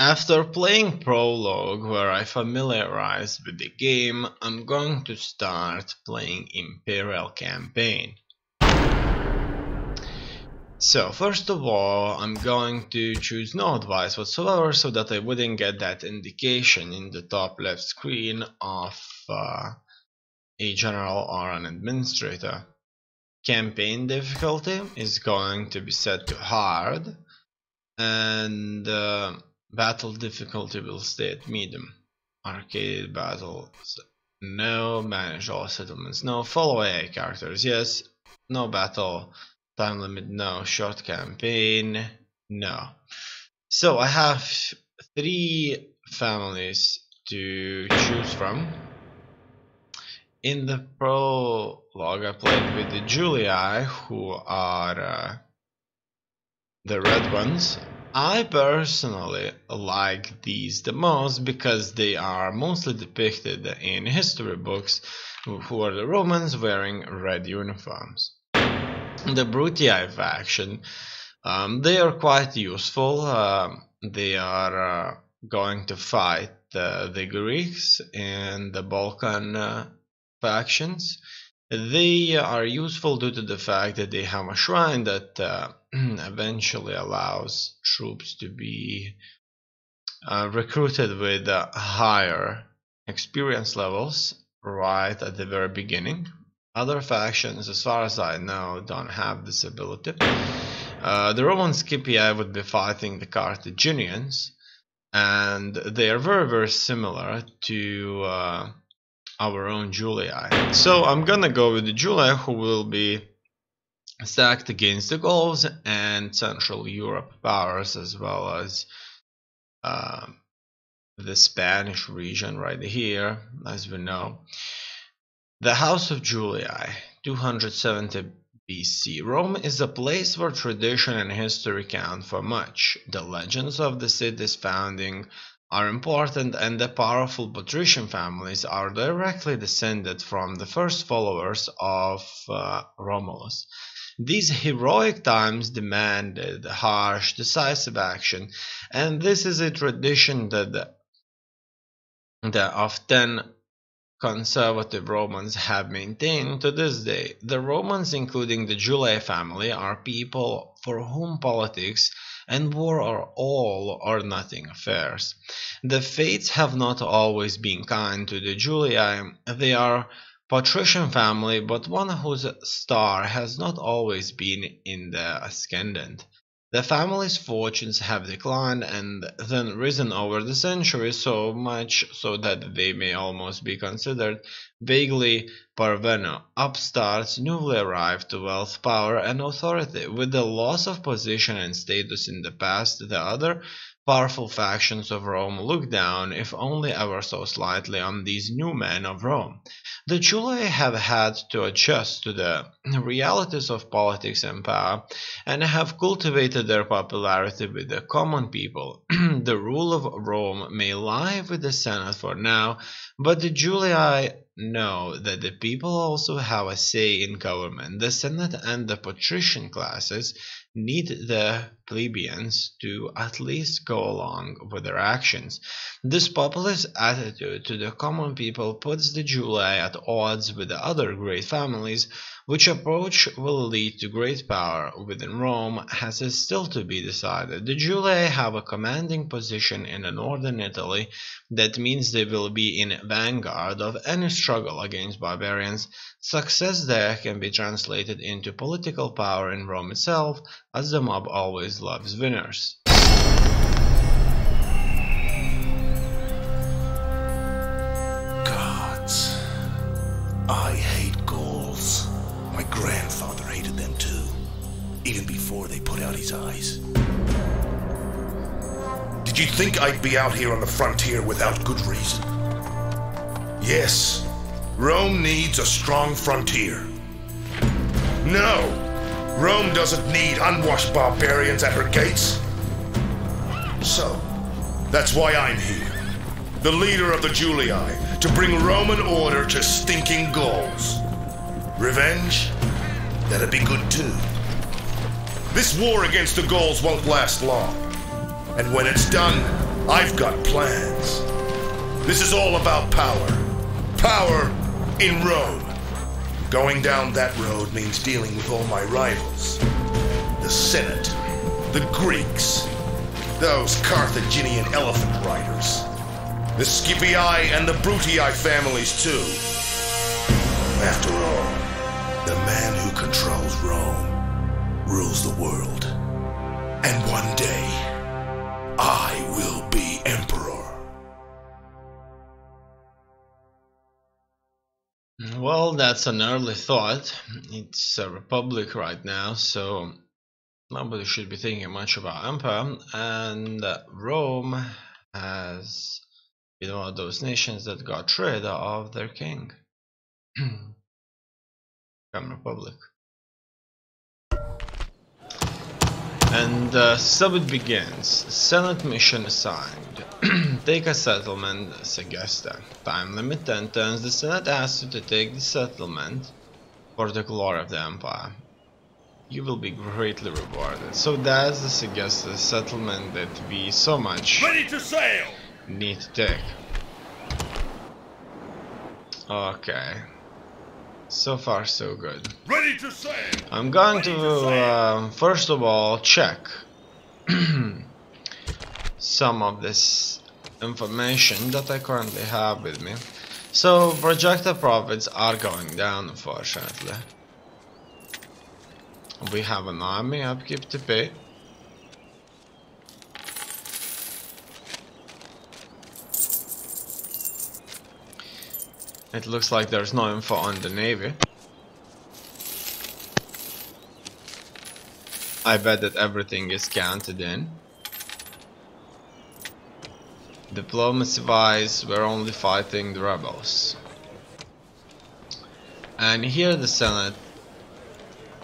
After playing Prologue, where I familiarized with the game, I'm going to start playing Imperial Campaign. So first of all, I'm going to choose no advice whatsoever so that I wouldn't get that indication in the top left screen of a general or an administrator. Campaign difficulty is going to be set to hard, and battle difficulty will stay at medium. Arcade battles, no. Manage all settlements, no. Follow AI characters, yes. No battle time limit, no. Short campaign, no. So I have 3 families to choose from. In the prologue, I played with the Julii, who are the red ones. I personally like these the most because they are mostly depicted in history books, who are the Romans wearing red uniforms. The Brutii faction, they are quite useful. They are going to fight the Greeks and the Balkan factions. They are useful due to the fact that they have a shrine that eventually allows troops to be recruited with higher experience levels right at the very beginning. Other factions, as far as I know, don't have this ability. The Roman Scipii would be fighting the Carthaginians, and they are very, very similar to our own Julii. So I'm gonna go with the Julii, who will be stacked against the Gauls and Central Europe powers, as well as the Spanish region right here, as we know. The House of Julii, 270 BC. Rome is a place where tradition and history count for much. The legends of the city's founding are important, and the powerful patrician families are directly descended from the first followers of Romulus. These heroic times demanded harsh, decisive action, and this is a tradition that often conservative Romans have maintained to this day. The Romans, including the Julii family, are people for whom politics and war are all or nothing affairs. The fates have not always been kind to the Julii. They are patrician family, but one whose star has not always been in the ascendant. The family's fortunes have declined and then risen over the centuries, so much so that they may almost be considered vaguely parvenu, upstarts newly arrived to wealth, power, and authority. With the loss of position and status in the past, the other powerful factions of Rome look down, if only ever so slightly, on these new men of Rome. The Julii have had to adjust to the realities of politics and power, and have cultivated their popularity with the common people. The rule of Rome may lie with the Senate for now, but the Julii know that the people also have a say in government. The Senate and the patrician classes need the plebeians to at least go along with their actions. This populist attitude to the common people puts the Julii at odds with the other great families. Which approach will lead to great power within Rome has still to be decided. The Julii have a commanding position in the northern Italy. That means they will be in vanguard of any struggle against barbarians. Success there can be translated into political power in Rome itself, as the mob always loves winners. Gods. I hate Gauls. My grandfather hated them too, even before they put out his eyes. Did you think I'd be out here on the frontier without good reason? Yes, Rome needs a strong frontier. No, Rome doesn't need unwashed barbarians at her gates. So, that's why I'm here, the leader of the Julii, to bring Roman order to stinking Gauls. Revenge? That'd be good too. This war against the Gauls won't last long. And when it's done, I've got plans. This is all about power. Power in Rome. Going down that road means dealing with all my rivals. The Senate, the Greeks, those Carthaginian elephant riders, the Scipii and the Brutii families too. After all, the man who controls Rome rules the world. And one day, I will be emperor. Well, that's an early thought. It's a republic right now, so nobody should be thinking much about empire, and Rome has been one of those nations that got rid of their king. Become republic. And so it begins. Senate mission assigned. Take a settlement as a guest. Time limit 10 turns. The Senate asks you to take the settlement for the glory of the empire. You will be greatly rewarded. So that's the suggested settlement that we so much Ready to sail! need to take. Okay. So far so good. Ready to sail! I'm going to first of all check some of this information that I currently have with me. So projected profits are going down, unfortunately. We have an army upkeep to pay. It looks like there's no info on the navy. I bet that everything is counted in. Diplomacy wise, we're only fighting the rebels. And here the Senate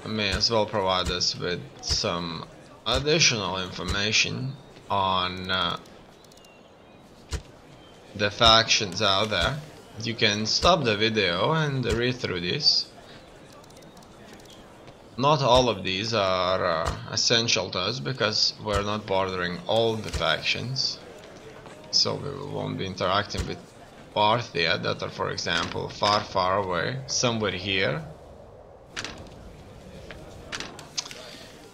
may as well provide us with some additional information on the factions out there. You can stop the video and read through this. Not all of these are essential to us because we're not bordering all the factions. So we won't be interacting with Parthia that are, for example, far away, somewhere here.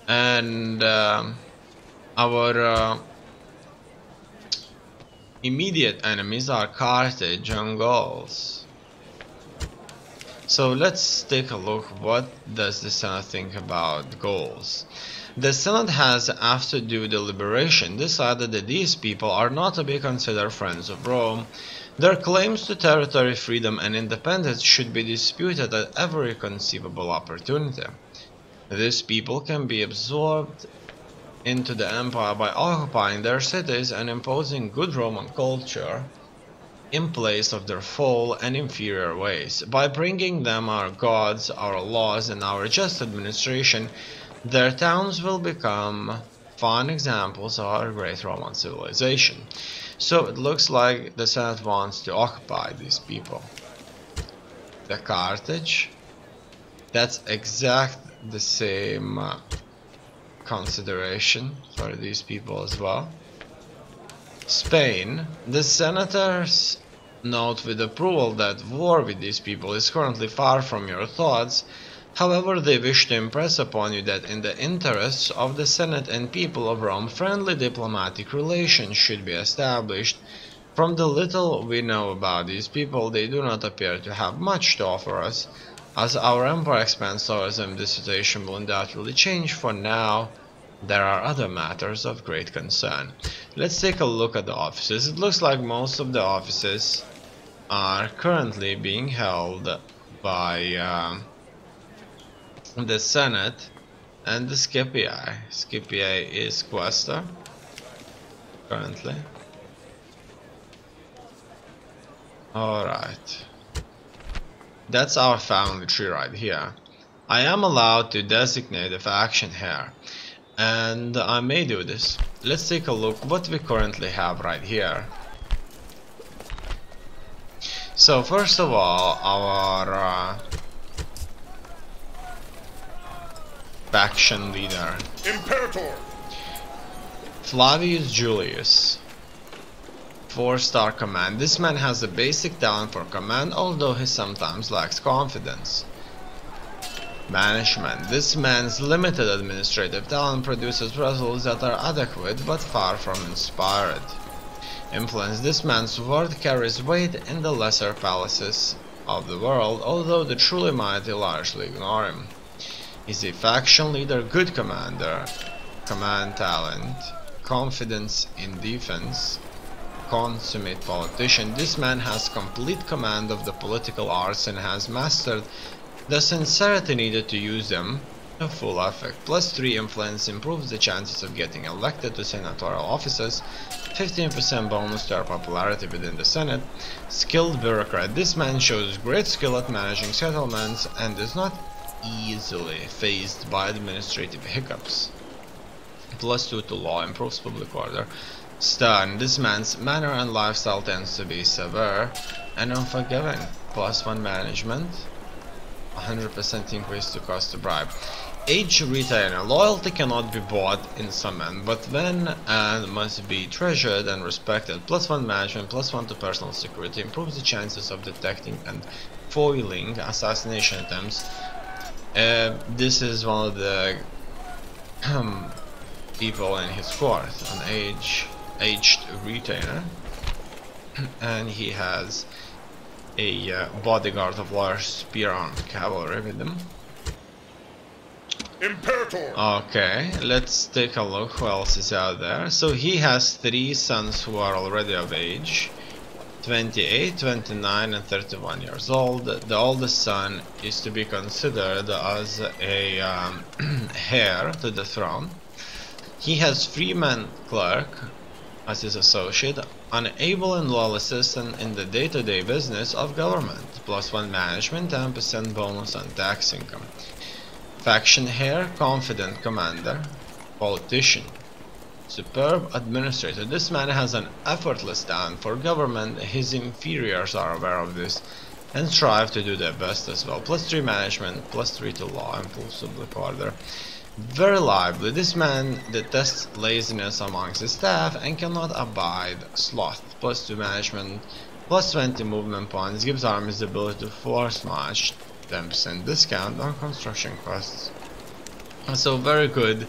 And our immediate enemies are Carthage and Gauls. So let's take a look. What does the Senate think about Gauls? The Senate has, after due deliberation, decided that these people are not to be considered friends of Rome. Their claims to territory, freedom and independence should be disputed at every conceivable opportunity. These people can be absorbed into the empire by occupying their cities and imposing good Roman culture in place of their foul and inferior ways. By bringing them our gods, our laws and our just administration, their towns will become fine examples of our great Roman civilization. So it looks like the Senate wants to occupy these people. The Carthage, that's exact the same consideration for these people as well. Spain, the senators note with approval that war with these people is currently far from your thoughts. However, they wish to impress upon you that in the interests of the Senate and people of Rome, friendly diplomatic relations should be established. From the little we know about these people, they do not appear to have much to offer us. As our empire expands towards them, this situation will undoubtedly change. For now, there are other matters of great concern. Let's take a look at the offices. It looks like most of the offices are currently being held by the Senate and the Scipii. Scipii is Quaestor currently. Alright. That's our family tree right here. I am allowed to designate a faction here, and I may do this. Let's take a look what we currently have right here. So first of all, our faction leader, Imperator! Flavius Julius. 4-star command. This man has a basic talent for command, although he sometimes lacks confidence. Management. This man's limited administrative talent produces results that are adequate but far from inspired. Influence. This man's word carries weight in the lesser palaces of the world, although the truly mighty largely ignore him. Is a faction leader, good commander, command talent, confidence in defense, consummate politician. This man has complete command of the political arts and has mastered the sincerity needed to use them to full effect. +3 influence improves the chances of getting elected to senatorial offices. 15% bonus to our popularity within the Senate. Skilled bureaucrat. This man shows great skill at managing settlements and is not easily faced by administrative hiccups. +2 to law, improves public order. Stern. This man's manner and lifestyle tends to be severe and unforgiving. +1 management. 100% increase to cost to bribe. Age retainer. Loyalty cannot be bought in summon, but when and must be treasured and respected. +1 management, +1 to personal security, improves the chances of detecting and foiling assassination attempts. This is one of the people in his court, an aged retainer, and he has a bodyguard of large spear-armed cavalry with him. Imperator. Okay, let's take a look who else is out there. So he has 3 sons who are already of age, 28, 29 and 31 years old. The oldest son is to be considered as a heir to the throne. He has freeman clerk as his associate, an able and loyal assistant in the day-to-day business of government, +1 management, 10% bonus on tax income. Faction heir, confident commander, politician, superb administrator. This man has an effortless talent for government. His inferiors are aware of this and strive to do their best as well. +3 management, +3 to law, improves public order. Very lively. This man detests laziness amongst his staff and cannot abide sloth. +2 management, +20 movement points, gives armies the ability to force march, 10% discount on construction costs. So very good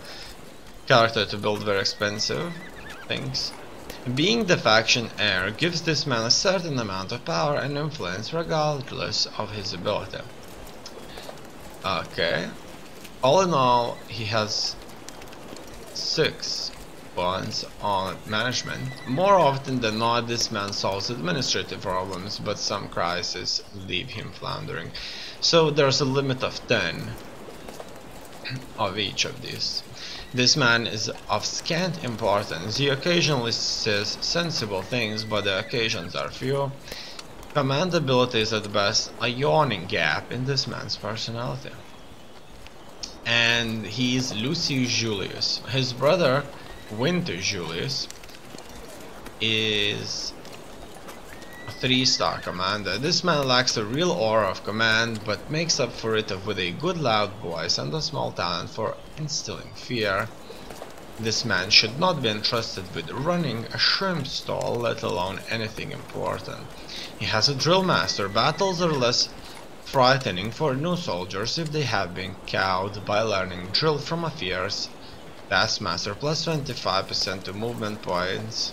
character to build very expensive things. Being the faction heir gives this man a certain amount of power and influence regardless of his ability. Okay. All in all, he has 6 points on management. More often than not, this man solves administrative problems, but some crises leave him floundering. So there's a limit of 10 of each of these. This man is of scant importance. He occasionally says sensible things, but the occasions are few. Command ability is at best a yawning gap in this man's personality. And he's Lucius Julius. His brother, Winter Julius, is a 3-star commander. This man lacks a real aura of command, but makes up for it with a good loud voice and a small talent for instilling fear. This man should not be entrusted with running a shrimp stall, let alone anything important. He has a drill master. Battles are less frightening for new soldiers if they have been cowed by learning drill from a fierce taskmaster. +25% to movement points,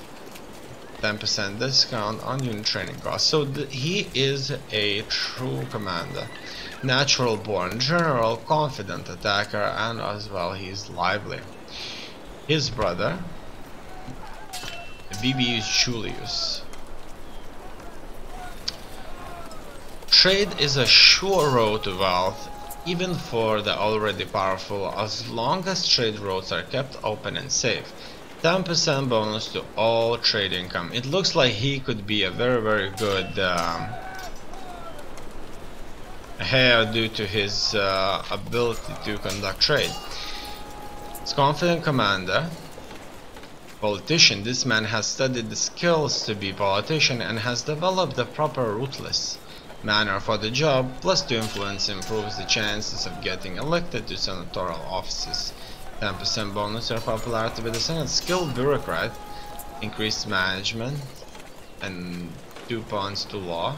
10% discount on unit training costs. So he is a true commander. Natural born general, confident attacker, and as well he is lively. His brother, Bibius Julius. Trade is a sure road to wealth, even for the already powerful, as long as trade routes are kept open and safe. 10% bonus to all trade income. It looks like he could be a very good heir due to his ability to conduct trade. He's confident commander. Politician. This man has studied the skills to be politician and has developed the proper ruthless manner for the job. +2 influence improves the chances of getting elected to senatorial offices. 10% bonus or popularity with the Senate. Skilled bureaucrat, increased management, and 2 points to law.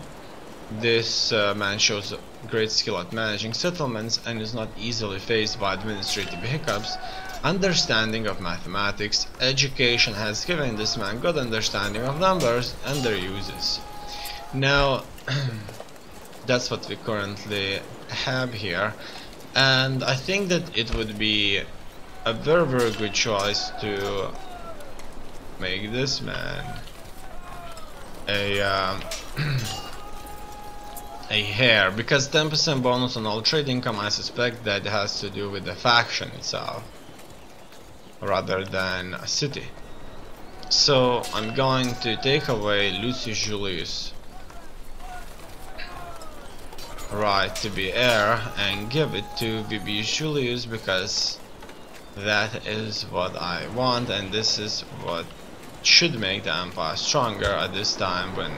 This man shows great skill at managing settlements and is not easily faced by administrative hiccups. Understanding of mathematics. Education has given this man good understanding of numbers and their uses. Now, that's what we currently have here, and I think that it would be a very good choice to make this man a heir, because 10% bonus on all trade income, I suspect that has to do with the faction itself rather than a city. So I'm going to take away Lucius Julius' right to be heir and give it to Vibius Julius, because that is what I want, and this is what should make the empire stronger at this time when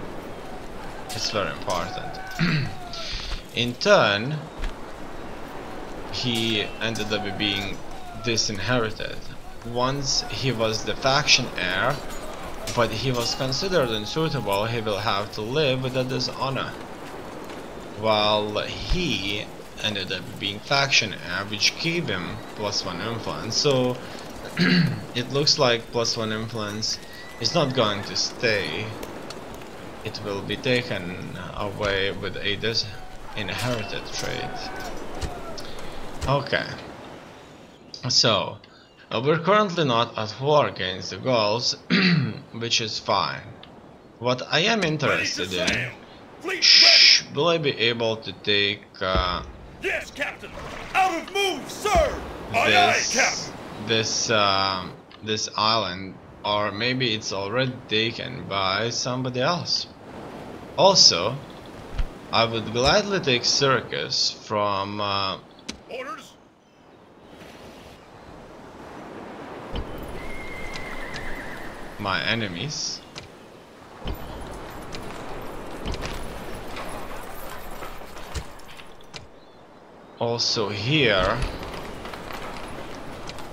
it's very important. In turn, he ended up being disinherited. Once he was the faction heir, but he was considered unsuitable, he will have to live with the dishonor, while he ended up being faction heir, which gave him +1 influence. So it looks like +1 influence is not going to stay. It will be taken away with a disinherited trait. Okay, so we're currently not at war against the Gauls, which is fine. What I am interested in, will I be able to take yes, Captain. Out of move, sir. Aye, aye, Captain. This island, or maybe it's already taken by somebody else. Also, I would gladly take Syracuse from orders. My enemies. Also here,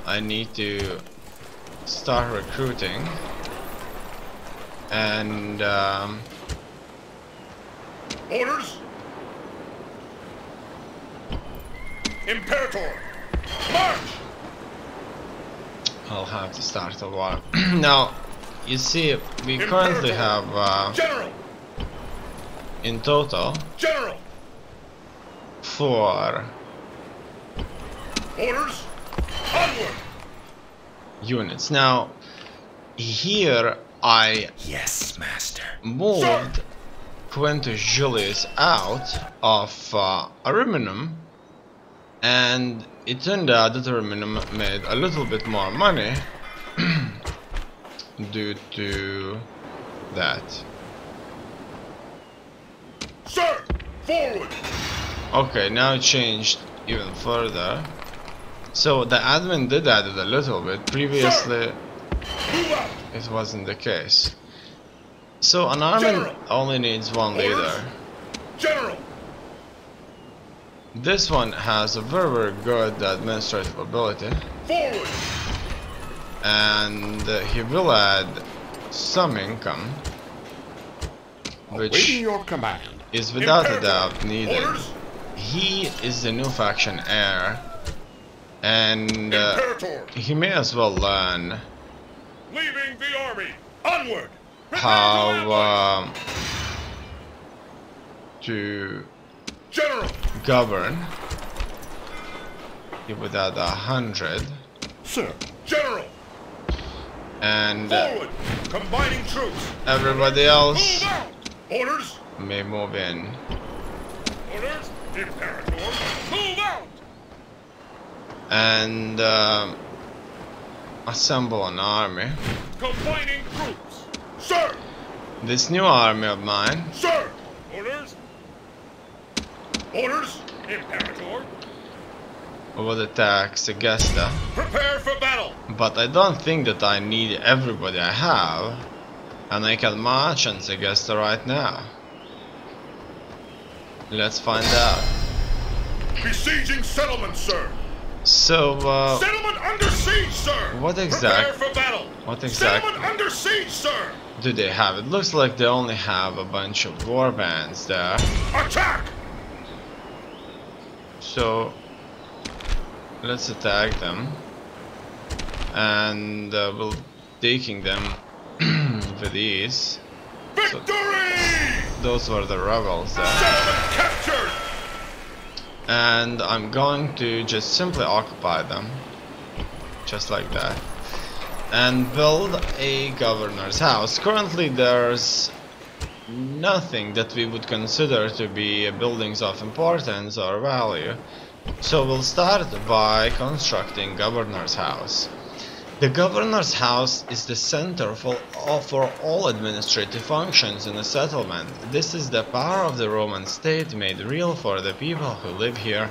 I need to start recruiting, and orders. Imperator, march. I'll have to start a war. Now, you see, we currently have General. In total General. 4 orders. Onward. Units. Now, here I Yes, master. moved Quintus Julius out of Ariminum, and it turned out that Ariminum made a little bit more money due to that. Sir, forward. Okay, now it changed even further. So the admin did add it a little bit. Previously, Move out. it wasn't the case. So an army General. only needs 1 leader. General. This one has a very good administrative ability, Forward. and he will add some income, which Awaiting your command. is without a Imperator. doubt needed. Orders. He is the new faction heir, and Imperator. he may as well learn Leaving the army. Onward. how to General. govern. He would add 100, Sir, General. and Forward. Combining troops. everybody else Move out. Orders. may move in. Orders. Imperator. Move out. And assemble an army. Combining troops. Sir. This new army of mine Sir. Orders. Orders. Imperator. would attack Segesta, Prepare for battle. but I don't think that I need everybody I have, and I can march on Segesta right now. Let's find out. Besieging settlement, sir. So, Settlement under siege, sir. what Prepare exact- for battle. what exact- Settlement under siege, sir. do they have? It looks like they only have a bunch of war bands there. Attack! So let's attack them, and we'll taking them with ease. Victory! So those were the rebels there. Settlement captured! And I'm going to just simply occupy them, just like that, and build a governor's house. Currently there's nothing that we would consider to be buildings of importance or value, so we'll start by constructing governor's house. The governor's house is the center for all administrative functions in a settlement. This is the power of the Roman state made real for the people who live here.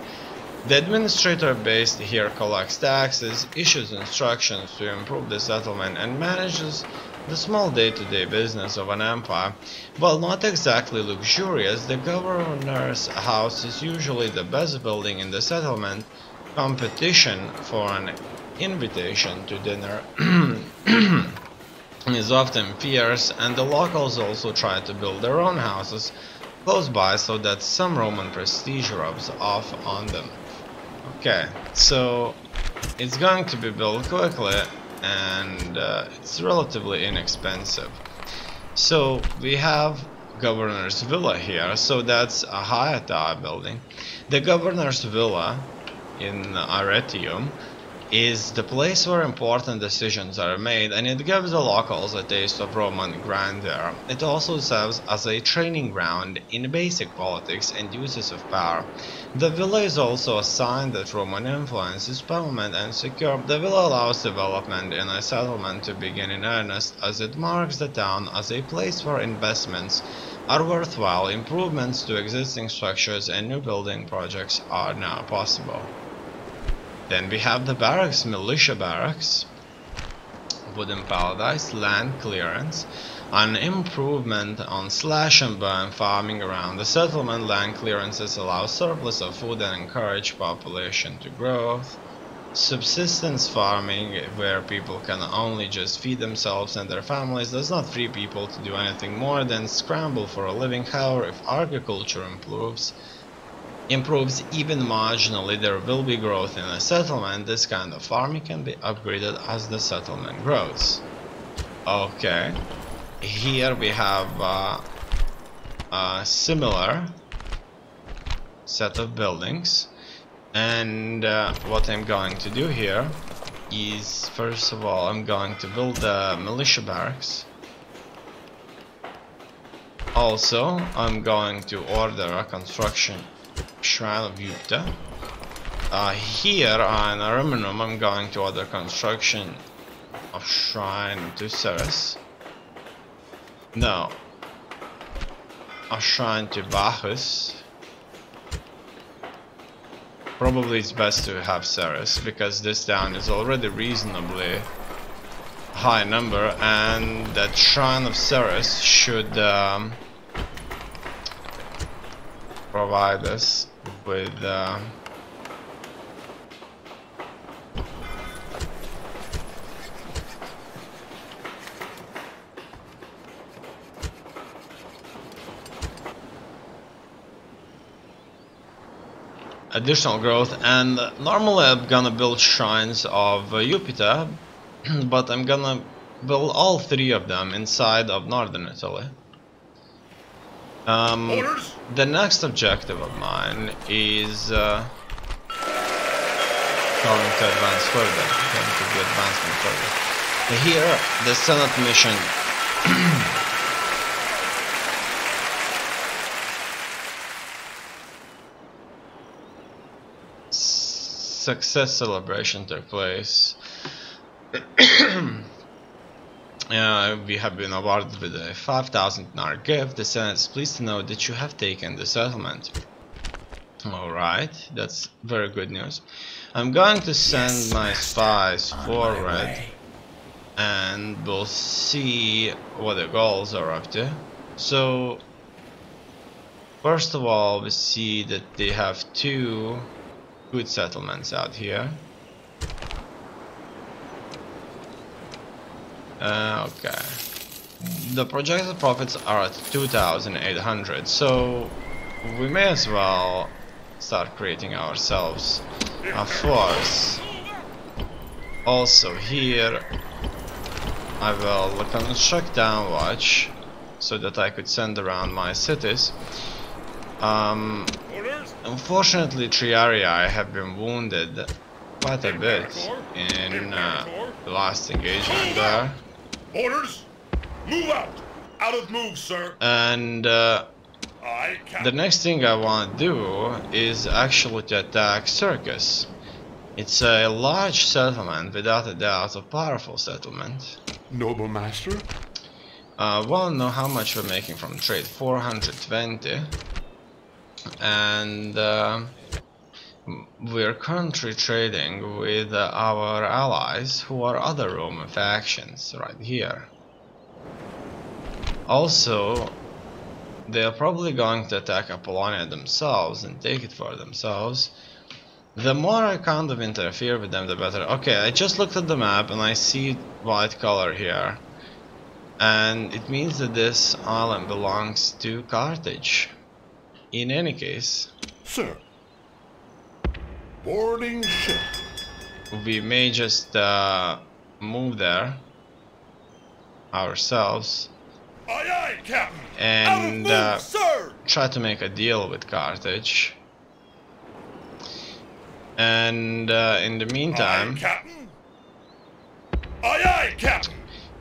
The administrator based here collects taxes, issues instructions to improve the settlement, and manages the small day-to-day business of an empire. While not exactly luxurious, the governor's house is usually the best building in the settlement. Competition for an invitation to dinner is often fierce, and the locals also try to build their own houses close by so that some Roman prestige rubs off on them. Okay, so it's going to be built quickly, and it's relatively inexpensive. So we have Governor's Villa here, so that's a high tower building. The Governor's Villa in Arretium is the place where important decisions are made, and it gives the locals a taste of Roman grandeur. It also serves as a training ground in basic politics and uses of power. The villa is also a sign that Roman influence is permanent and secure. The villa allows development in a settlement to begin in earnest, as it marks the town as a place where investments are worthwhile, improvements to existing structures and new building projects are now possible. Then we have the barracks, militia barracks, wooden paradise, land clearance, an improvement on slash and burn farming around the settlement. Land clearances allow surplus of food and encourage population to growth. Subsistence farming, where people can only just feed themselves and their families, does not free people to do anything more than scramble for a living. However, if agriculture improves even marginally, there will be growth in a settlement. This kind of farming can be upgraded as the settlement grows. Okay, here we have a similar set of buildings, and what I'm going to do here is, first of all, I'm going to build the militia barracks. Also, I'm going to order a construction Shrine of Jupiter. Here in Ariminum, I'm going to order construction of Shrine to Ceres. No, a shrine to Bacchus. Probably it's best to have Ceres, because this town is already reasonably high number, and that shrine of Ceres should provide us with additional growth. And normally I'm gonna build shrines of Jupiter, but I'm gonna build all three of them inside of northern Italy. The next objective of mine is going to advance further, going to be advancement further. Here, the Senate mission success celebration took place. We have been awarded with a 5,000 dinar gift. The Senate is pleased to know that you have taken the settlement. Alright, that's very good news. I'm going to send my spies forward, and we'll see what the goals are up to. So, first of all, we see that they have two good settlements out here. Okay. The projected profits are at 2,800, so we may as well start creating ourselves a force. Also here I will construct downwatch so that I could send around my cities. Unfortunately, Triaria, I have been wounded quite a bit in the last engagement there. Orders! Move out! Out of move, sir! And the next thing I want to do is actually to attack Circus. It's a large settlement, without a doubt, a powerful settlement. Noble master? Well, know how much we're making from trade, 420. And we're currently trading with our allies, who are other Roman factions, right here. Also, they're probably going to attack Apollonia themselves and take it for themselves. The more I kind of interfere with them, the better. Okay, I just looked at the map and I see white color here. And it means that this island belongs to Carthage. In any case, Sir. Boarding ship. we may just move there ourselves Aye, aye, Captain! and Out of move, sir! try to make a deal with Carthage. And in the meantime, Aye, Captain! Aye, aye, Captain!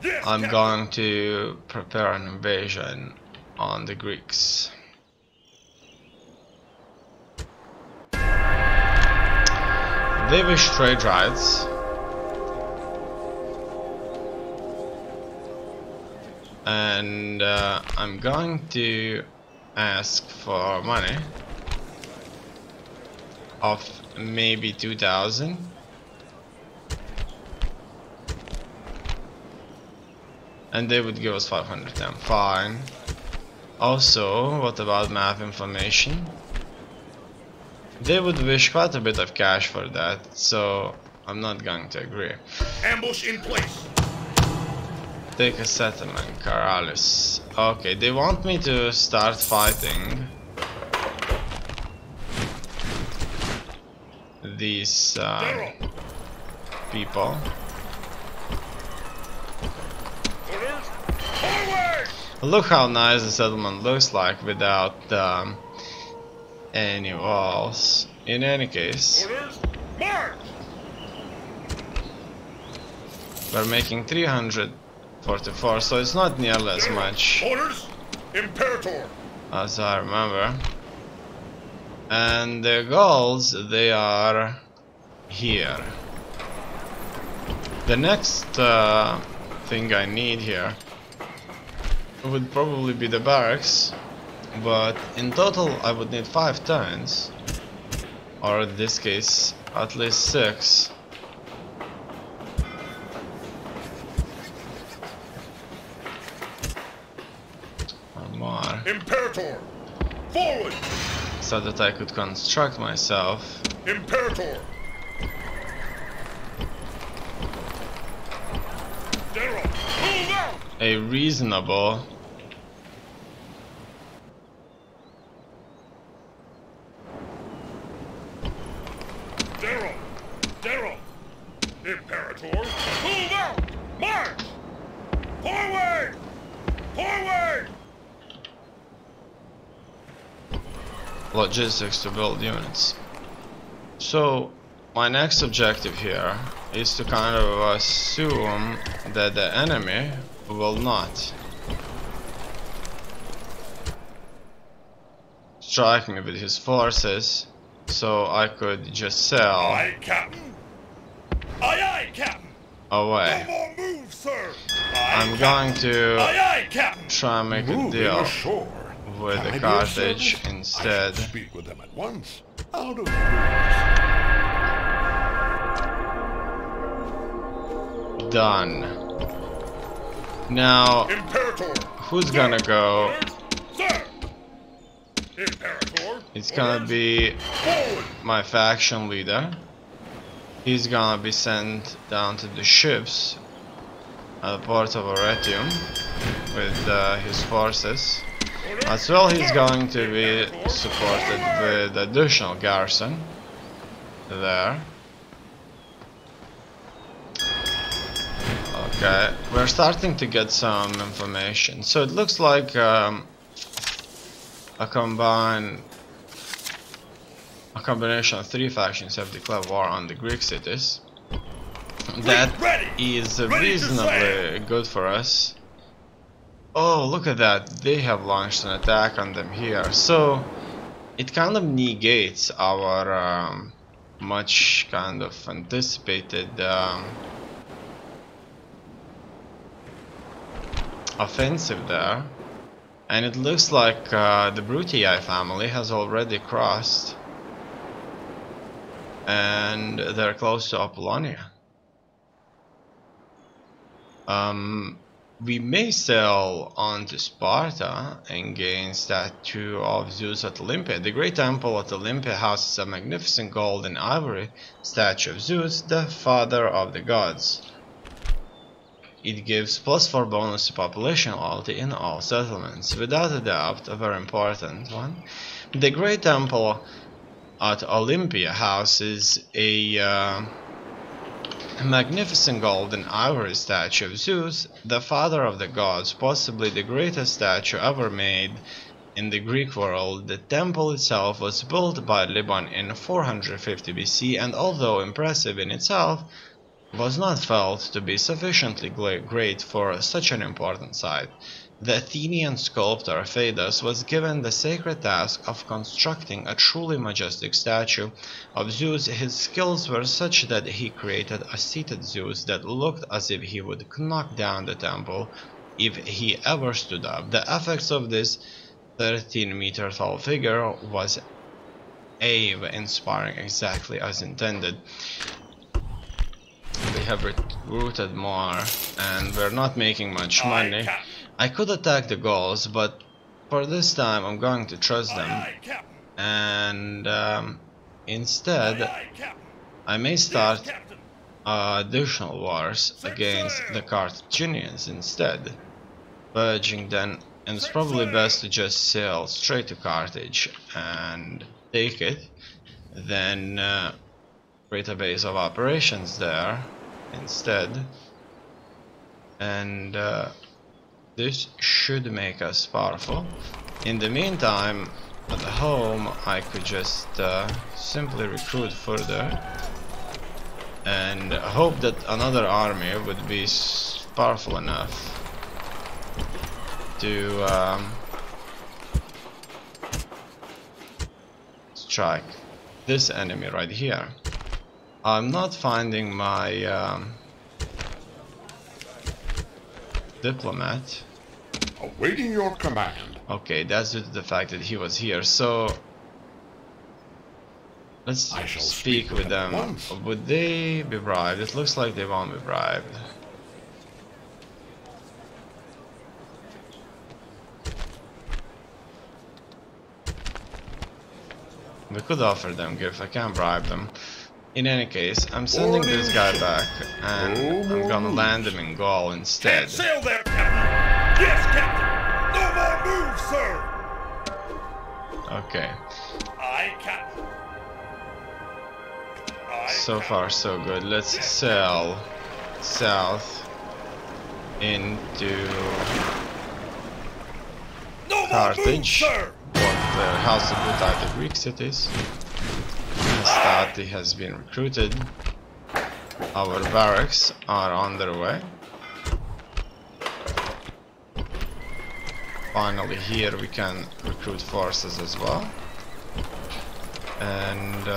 Yes, I'm Captain. going to prepare an invasion on the Greeks. They wish trade rights. And I'm going to ask for money of maybe 2,000. And they would give us 510. Fine. Also, what about map information? They would wish quite a bit of cash for that, so I'm not going to agree. Ambush in place! Take a settlement, Caralis. Okay, they want me to start fighting these General! people. Orders! Forward! Look how nice the settlement looks like without any walls. In any case, Orders! March! we're making 344, so it's not nearly as General! much Orders! Imperator! as I remember. And the goals, they are here. The next thing I need here would probably be the barracks, but in total I would need 5 turns, or in this case at least 6. One more, Imperator! Forward! so that I could construct myself Imperator! General! Move out! a reasonable General! General! Imperator! Move out! March! Forward! Forward! logistics to build units. So my next objective here is to kind of assume that the enemy will not strike me with his forces, so I could just sell Aye, Captain! Aye, aye, Captain! No away. more moves, sir! Aye, I'm Captain. going to Aye, aye, Captain! try and make a Moving deal ashore. with Can I the be of Carthage service? I instead. shall speak with them at once. Out of moves. Done. Now, Imperator! who's Sir. gonna go? Orders, sir! Imperator! It's gonna Orders, be forward! my faction leader. He's gonna be sent down to the ships at the port of Arretium with his forces. As well, he's going to be supported with additional garrison there. Okay, we're starting to get some information. So it looks like a combination of 3 factions have declared war on the Greek cities. That is reasonably good for us. Oh, look at that. They have launched an attack on them here. So it kind of negates our much kind of anticipated offensive there. And it looks like the Brutii family has already crossed. And they're close to Apollonia. We may sail on to Sparta and gain statue of Zeus at Olympia. The great temple at Olympia houses a magnificent gold and ivory statue of Zeus, the father of the gods. It gives +4 bonus to population loyalty in all settlements. Without a doubt, a very important one. The great temple at Olympia houses a magnificent gold and ivory statue of Zeus, the father of the gods, possibly the greatest statue ever made in the Greek world. The temple itself was built by Liban in 450 BC, and although impressive in itself, was not felt to be sufficiently great for such an important site. The Athenian sculptor Phaedrus was given the sacred task of constructing a truly majestic statue of Zeus. His skills were such that he created a seated Zeus that looked as if he would knock down the temple if he ever stood up. The effects of this 13-meter tall figure was awe-inspiring, exactly as intended. We have recruited more and we're not making much money. I could attack the Gauls, but for this time I'm going to trust them, and instead I may start additional wars against the Carthaginians instead, purging them, and it's probably best to just sail straight to Carthage and take it, then create a base of operations there instead, and this should make us powerful. In the meantime, at home, I could just simply recruit further and hope that another army would be powerful enough to strike this enemy right here. I'm not finding my diplomat. Awaiting your command. Okay, that's due to the fact that he was here, so let's speak with them. Would they be bribed? It looks like they won't be bribed. We could offer them gift, I can't bribe them. In any case, I'm sending this guy back, and I'm gonna land him in Gaul instead. Can't sail there, Captain! Yes, Captain! No more moves, sir! Okay. Aye, Captain. Aye, So far so good. Let's sail south into no Carthage, more moves, sir! what House of Brutii, the Greek cities. Astarte has been recruited. Our barracks are on their way. Finally, here we can recruit forces as well. And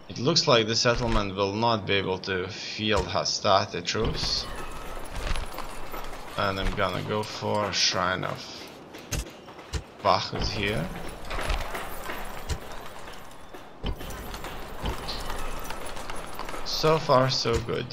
it looks like the settlement will not be able to field Astarte troops. And I'm gonna go for Shrine of Bacchus here. So far so good.